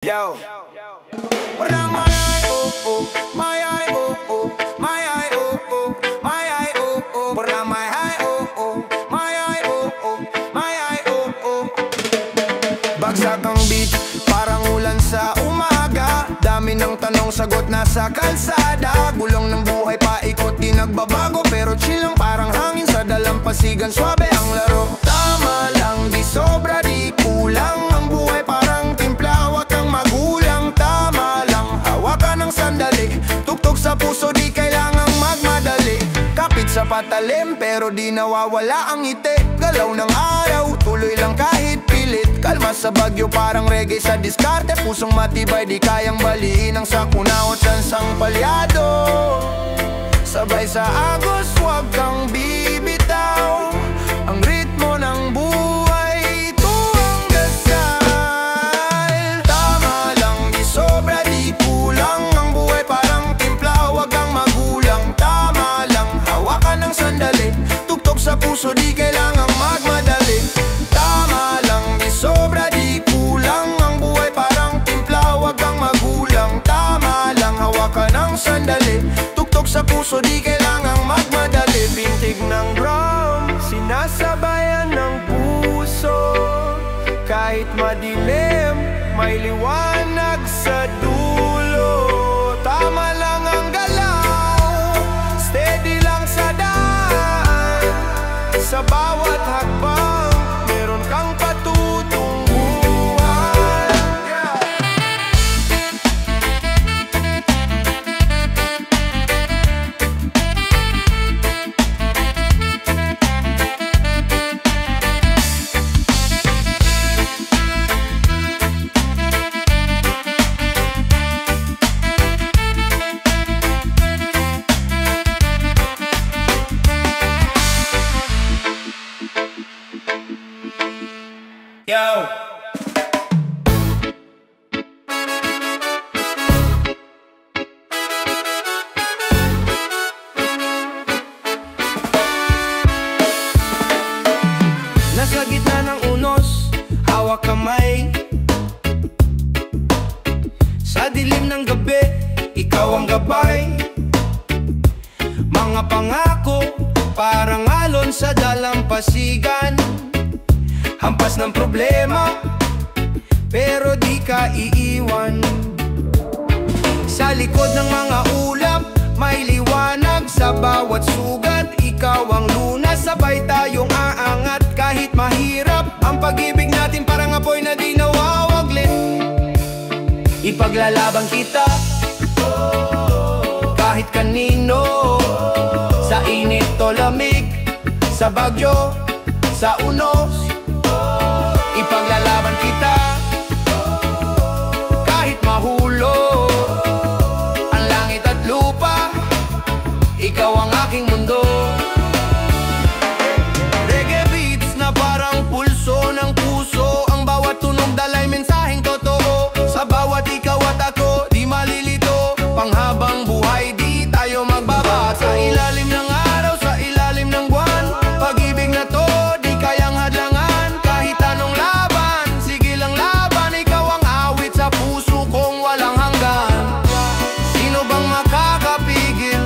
Yo. Parang my eye, oh, oh, my eye, oh, oh, my eye, oh, oh, my eye, oh, oh. Parang my eye, oh, oh, my eye, oh, oh, my eye, oh, oh. Bagsak ang beat, parang ulan sa umaga. Dami ng tanong, sagot nasa kalsada. Gulong ng buhay, paikot, di nagbabago. Pero chill lang, parang hangin sa dalampasigan. Swabe ang laro, tama lang, di sobra, di kulang. Ang buhay parang timpla, wag kang magulang. Tama lang, hawakan ng sandali. Tuktok sa puso, di kailangang magmadali. Kapit sa patalim, pero di nawawala ang ngiti. Galaw ng araw, tuloy lang kahit pilit. Kalma sa bagyo, parang reggae sa diskarte. Pusong matibay, di kayang baliin ang sakunawat sansang palyado. Sabay sa agos, wag kang bibitaw. Ang ritmo ng buhay, ito ang dasal. Tama lang, di sobra, di kulang. Ang buhay parang timpla, wag kang magulang. Tama lang, hawakan ng sandali. Tuktok sa puso, di kailangang magmadali. Tama lang, di sobra, di kulang. Ang buhay parang timpla, wag kang magulang. Tama lang, hawakan ng sandali. Tuktok sa puso, di kailangang magmadali. Pintig ng drum, sinasabayan ng puso. Kahit madilim, may liwanag sa dulo. Tama lang ang galaw, steady lang sa daan. Sa bawat hakbang, meron kang patutunguhan. Yo. Nasa gitna ng unos, hawak kamay. Sa dilim ng gabi, ikaw ang gabay. Mga pangako, parang alon sa dalampasigan. Hampas ng problema, pero di ka iiwan. Sa likod ng mga ulap, may liwanag sa bawat sugat. Ikaw ang lunas, sabay tayong aangat. Kahit mahirap, ang pag-ibig natin parang apoy na di nawawaglit. Ipaglalaban kita, kahit kanino. Sa init o lamig, sa bagyo, sa unos. Ipaglalaban kita, kahit mahulog ang langit at lupa. Ikaw ang aking mundo. Reggae beats na parang pulso ng puso. Ang bawat tunog dalay mensaheng totoo. Sa bawat ikaw at ako, di malilito. Panghabang buhay, di tayo magbaba. Sa ilalim ng araw, sa ilalim ng buwan. Pag-ibig na to, di kayang hadlangan. Kahit anong laban, sige lang laban. Ikaw ang awit sa puso kong walang hanggan. Sino bang makakapigil?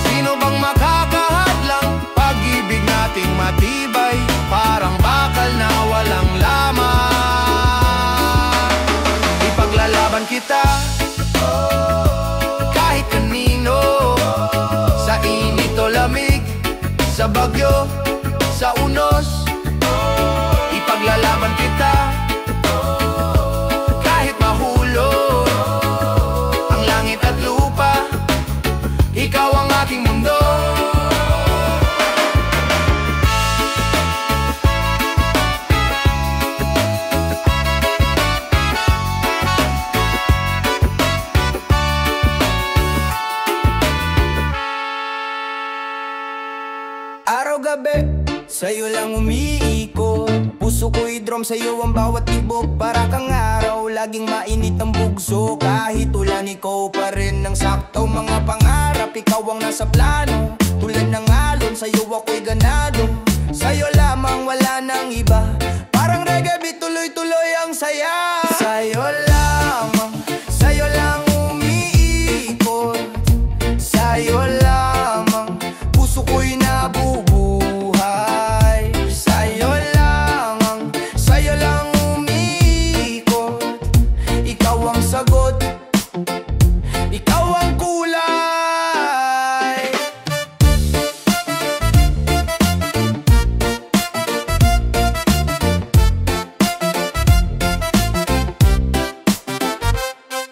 Sino bang makakahadlang? Pag-ibig nating matibay, parang bakal na walang laman. Ipaglalaban kita, kahit kanino. Sa init o lamig, sa bagyo, sa unos. Ipaglalaban kita, kahit mahulog ang langit at lupa. Ikaw ang aking mundo. Araw-gabi, sa'yo lang umiikot. Puso ko'y drum, sa'yo ang bawat tibok. Para kang araw, laging mainit ang bugso. Kahit ulan, ikaw pa rin ang sakto. Mga pangarap, ikaw ang nasa plano. Tulad ng alon, sa'yo ako'y ganado. Sa'yo lamang, wala nang iba. Parang reggae beat, tuloy-tuloy ang saya. Sa'yo lang lamang, sa'yo lang umiikot. Sa'yo lamang, puso ko'y nabubuhay. Sa'yo lamang, sa'yo lang umiikot. Ikaw ang sagot, ikaw ang kulay.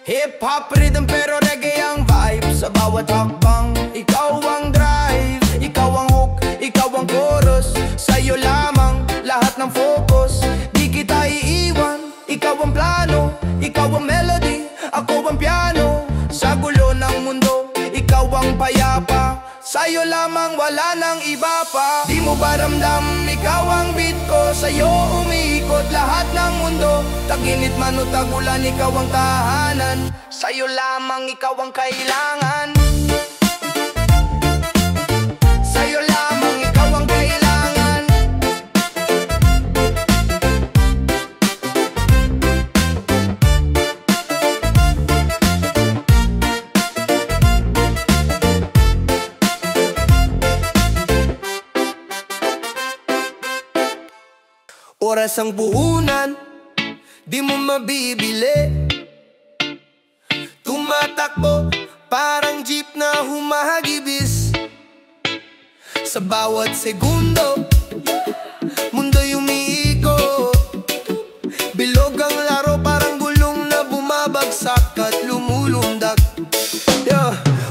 Hip-hop rhythm pero reggae ang vibe. Sa bawat hakbang, ikaw ang drive. Ikaw ang hook, ikaw ang chorus. Sa'yo lamang, lahat ng focus. Di kita iiwan, ikaw ang plano. Ikaw ang melody, ako ang piano. Sa gulo ng mundo, ikaw ang payapa. Sa'yo lamang, wala nang iba pa. Di mo ba ramdam, ikaw ang beat ko. Sa'yo umiikot lahat ng mundo. Taginit man o tagulan, ikaw ang tahanan. Sa'yo lamang, ikaw ang kailangan. Sa'yo lamang, ikaw ang kailangan. Oras ang puhunan, di mo mabibili. Tumatakbo, parang jeep na humahagibis. Sa bawat segundo, mundo'y umiikot. Bilog ang laro, parang gulong na bumabagsak at lumulundag.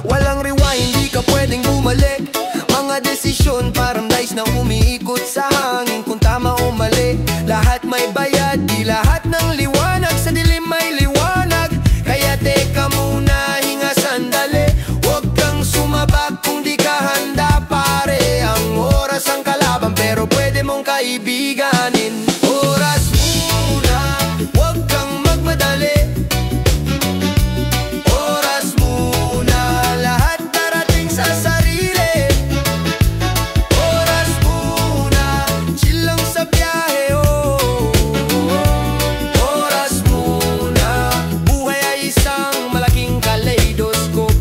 Walang rewind, di ka pwedeng bumalik. Mga desisyon, parang dice na umiikot sa hangin. Kung tama o mali, lahat may bayad. Di lahat ng liwanag, sa dilim may liwanag. Kaya teka muna, hinga sandali. Huwag kang sumabak kung di ka handa, pare. Ang oras ang kalaban, pero pwede mong kaibiganin. Oras muna, huwag kang magmadali. Oras muna, lahat darating sa sarili. Oras muna, chill lang sa biyahe, oh. Oras muna, buhay ay isang malaking kaleidoscope.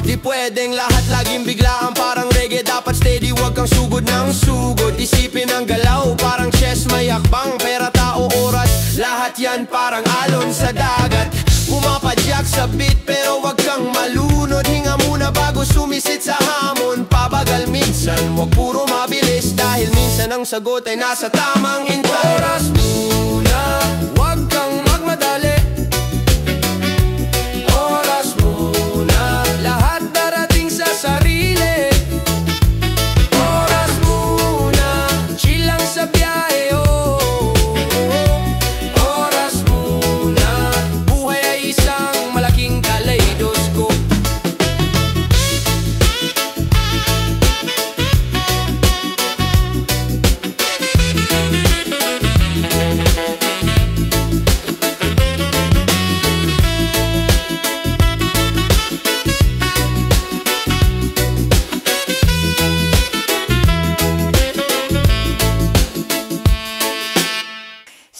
Di pwedeng lahat laging biglaan, parang reggae dapat steady. Huwag kang sugod ng sugod, isipin ang galaw, parang chess may akbang. Pera, tao, oras, lahat yan parang alon sa dagat. Pumapadyak sa beat pero wag kang malunod. Hinga muna bago sumisit sa hamon. Pabagal minsan, wag puro mabilis. Dahil minsan ang sagot ay nasa tamang hintay. Oras muna, wag kang magmadali. Oras muna, lahat darating sa sarili. Oras muna, chill lang sa biyahe, oh. Oras muna, buhay ay isang malaking kaleidoscope.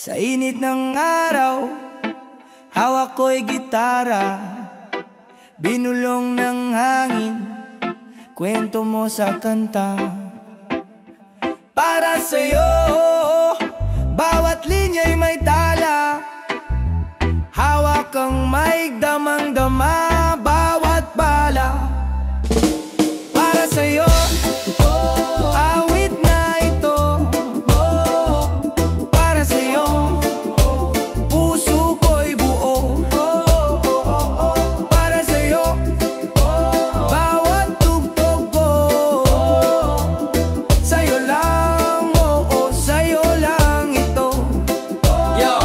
Sa init ng araw, hawak ko'y gitara. Binulong ng hangin, kwento mo sa kanta. Para sa'yo, bawat linya'y may tala. Hawak kang may damang-dama, bawat bala. Para sa'yo, awit na ito. Para sa'yo, puso ko'y buo. Para sa'yo, bawat tugtog ko. Sa'yo lang, oo, sa'yo lang ito. Yo,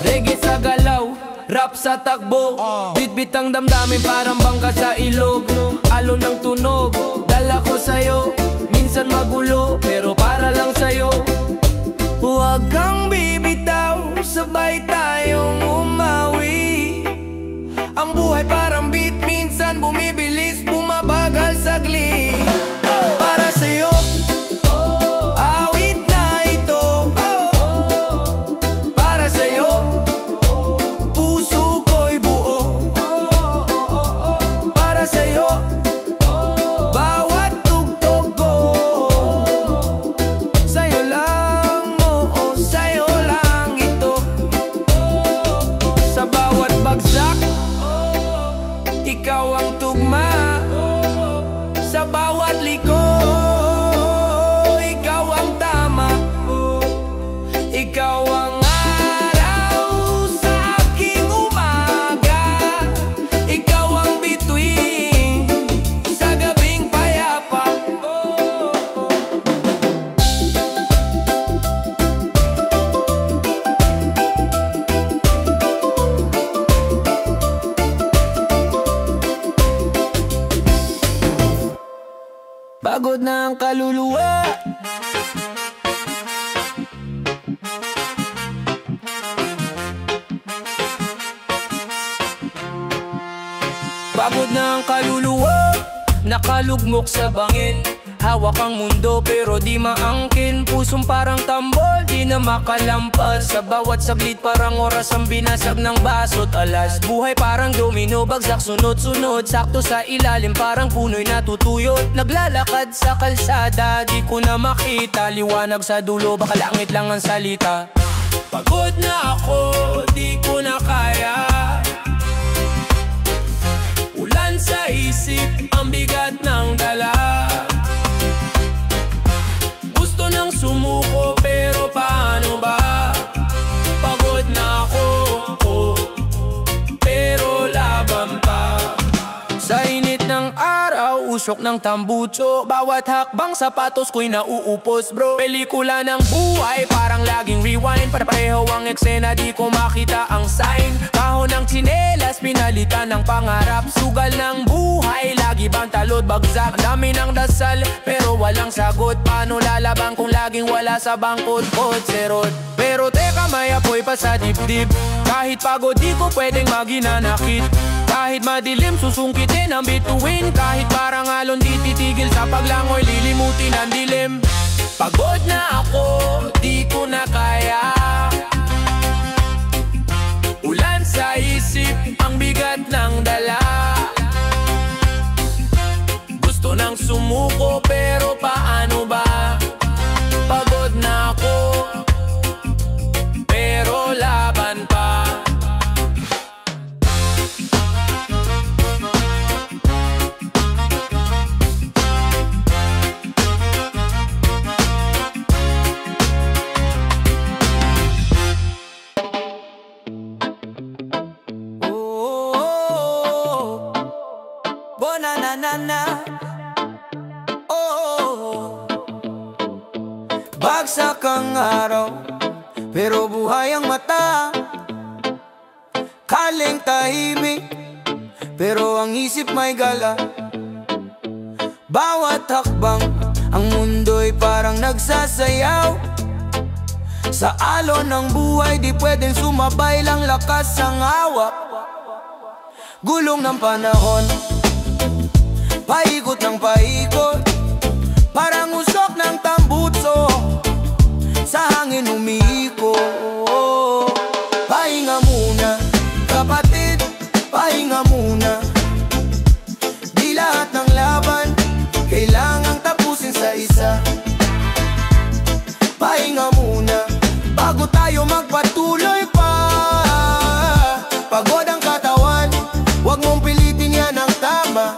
reggae sa galaw, rap sa takbo. Bitbit ang damdamin parang bangka sa ilog. Alon ng tunog, dala ko sa'yo. Minsan magulo, pero para lang sa'yo. Huwag kang bibitaw, sabay tayong umawi. Ang buhay parang beat, minsan bumibilis, bumabagal saglit. Para sa'yo, awit na ito. Para sa'yo, ikaw ang tugma sa bawat liko. Ikaw ang tama, ikaw ang araw sa aking umaga. Ikaw ang bituin sa gabing payapa. Pagod na ang kaluluwa, pagod na ang kaluluwa, nakalugmok sa bangin. Hawak ang mundo pero di maangkin. Pusong parang tambol, di na makalampas. Sa bawat saglit parang oras ang binasag ng baso't alas. Buhay parang domino, bagsak sunod-sunod. Sakto sa ilalim parang puno'y natutuyot. Naglalakad sa kalsada, di ko na makita. Liwanag sa dulo, baka langit lang ang salita. Pagod na ako, di ko na kaya. Ulan sa isip, ang bigat ng dala. Gusto nang sumuko pero paano ba? Pagod na ako, pero laban pa. Sa init ng araw, usok ng tambucho. Bawat hakbang sapatos ko'y nauupos bro. Pelikula ng buhay, parang laging rewind. Pareho ang eksena, di ko makita ang sign. Kahon ng tsinelas, pinalitan ng pangarap. Sugal ng buhay, lagi bang talod bagsak. Dami ng dasal, pero walang sagot. Paano lalaban kung laging wala sa bangkot? Serot. Pero teka, may apoy pa sa dibdib. Kahit pagod, di ko pwedeng maginanakit. Kahit madilim, susungkitin ang bituin. Kahit parang alon, di titigil sa paglangoy. Lilimutin ang dilim. Pagod na ako, di ko na kaya. Ulan sa isip, ang bigat ng dala. Gusto nang sumuko pero paano ba? Pagod na ako, pero laban pa. Bagsak ang araw, pero buhay ang mata. Kaleng tahimik, pero ang isip may gala. Bawat hakbang, ang mundo'y parang nagsasayaw. Sa alon ng buhay, di pwedeng sumabay lang lakas ang hawak. Gulong ng panahon, paikot ng paikot. Parang usok ng tambutso, sa hangin umiiko. Pahinga muna, kapatid, pahinga muna. Di lahat ng laban kailangang tapusin sa isa. Pahinga muna, bago tayo magpatuloy pa. Pagod ang katawan, huwag mong pilitin yan ang tama.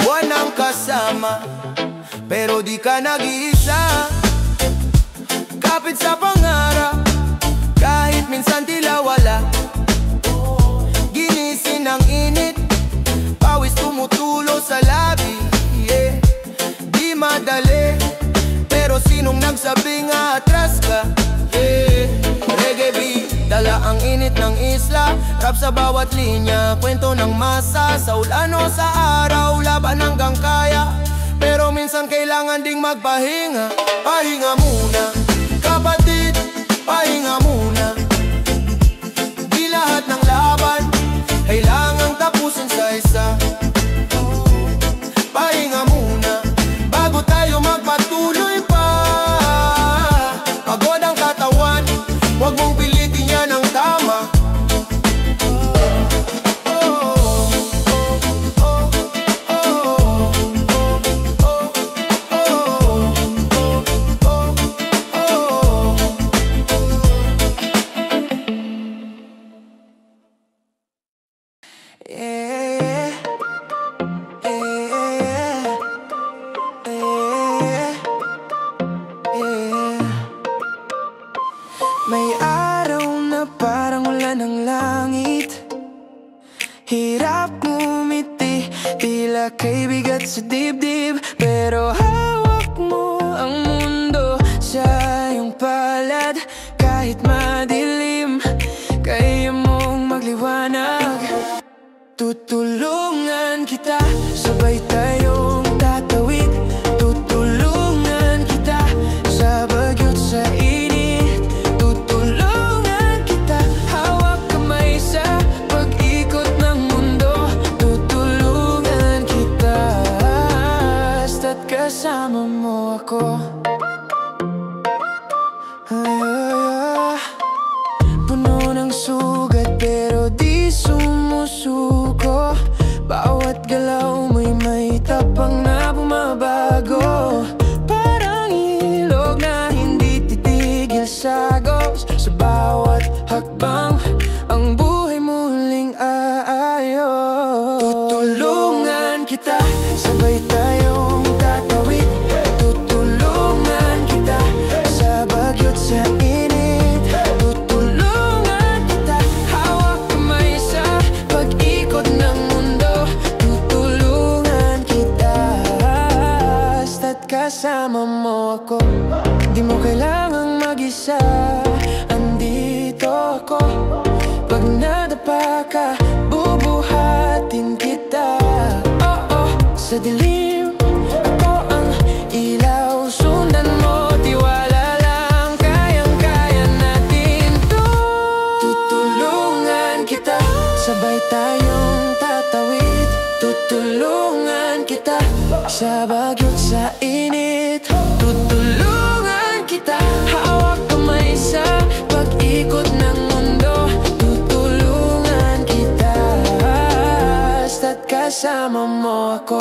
Buwan ang kasama, pero di ka nag-iisa. Kapit sa pangarap, kahit minsan tila wala. Ginising ng init, pawis tumutulo sa labi. Di madali, pero sinong nagsabing atras ka? Reggae beat, dala ang init ng isla. Rap sa bawat linya, kwento ng masa. Sa ulan o sa araw, laban hanggang kaya. Pero minsan kailangan ding magpahinga. Pahinga muna, kapatid, pahinga muna. Di lahat ng laban kailangang tapusin sa isa. Pahinga muna, bago tayo magpatuloy pa. Pagod ang katawan, huwag mong pilitin yan ang tama. tila kay bigat sa dibdib, pero hawak mo ang mundo sa iyong palad. Kahit madilim, kaya mong magliwanag. Tutulungan kita, sabay tayong tatawid. Tutulungan kita sa bagyo't sa init. Tutulungan kita, hawak kamay sa pag-ikot ng mundo. Tutulungan kita, basta't kasama mo ako. Puno ng sugat pero di sumusuko. Bawat galaw may tapang na bumabago. Parang ilog na hindi titigil sa agos. Sa bawat hakbang ang buhay muling aayos. Tutulungan kita, sabay tayong tatawid. Tutulungan kita sa bagyo't sa init. Tutulungan kita, hawak kamay sa pag-ikot ng mundo. Tutulungan kita, basta't kasama mo ako. Di mo kailangang mag-isa, andito ako. Pag nadapa ka, bubuhatin kita. Oh, sa dilim, ako ang ilaw. Sundan mo, tiwala lang, kayang-kaya natin to. Tutulungan kita, sabay tayong tatawid. Tutulungan kita sa bagyo't sa init. Tutulungan kita, hawak kamay sa pag-ikot ng mundo. Tutulungan kita, basta't kasama mo ako.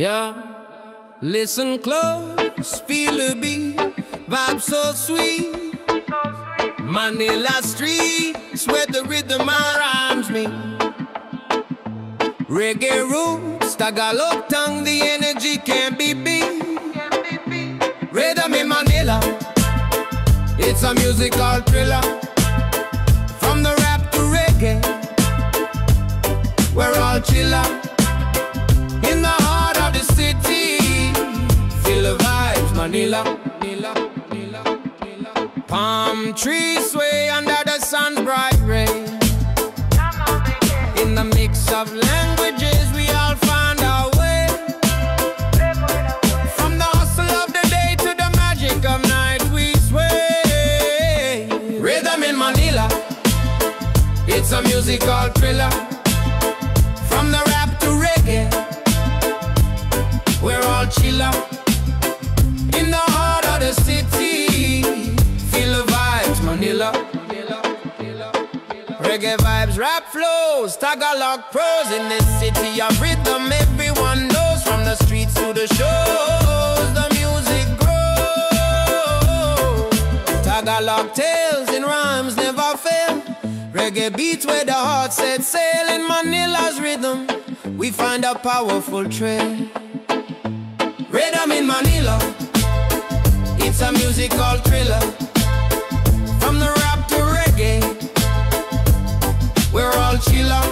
Yeah, listen close, feel the beat, vibe so sweet. Manila streets where the rhythm rhymes me. Reggae roots, Tagalog tongue, the energy can't be beat. Rhythm in Manila, it's a musical thriller. From the rap to reggae, we're all chiller. In the heart of the city, feel the vibes, Manila. Palm trees sway under the sun's bright ray. In the mix of languages, we all find our way. From the hustle of the day to the magic of night, we sway. Rhythm in Manila, it's a musical thriller. From the rap to reggae, we're all chiller. In the heart of the city, feel the vibes, Manila. Reggae vibes, rap flows, Tagalog pros. In this city of rhythm, everyone knows. From the streets to the shows, the music grows. Tagalog tales and rhymes never fail. Reggae beats where the heart set sail. In Manila's rhythm, we find a powerful trail. Rhythm in Manila, it's a musical thriller. From the rap to reggae, we're all chiller.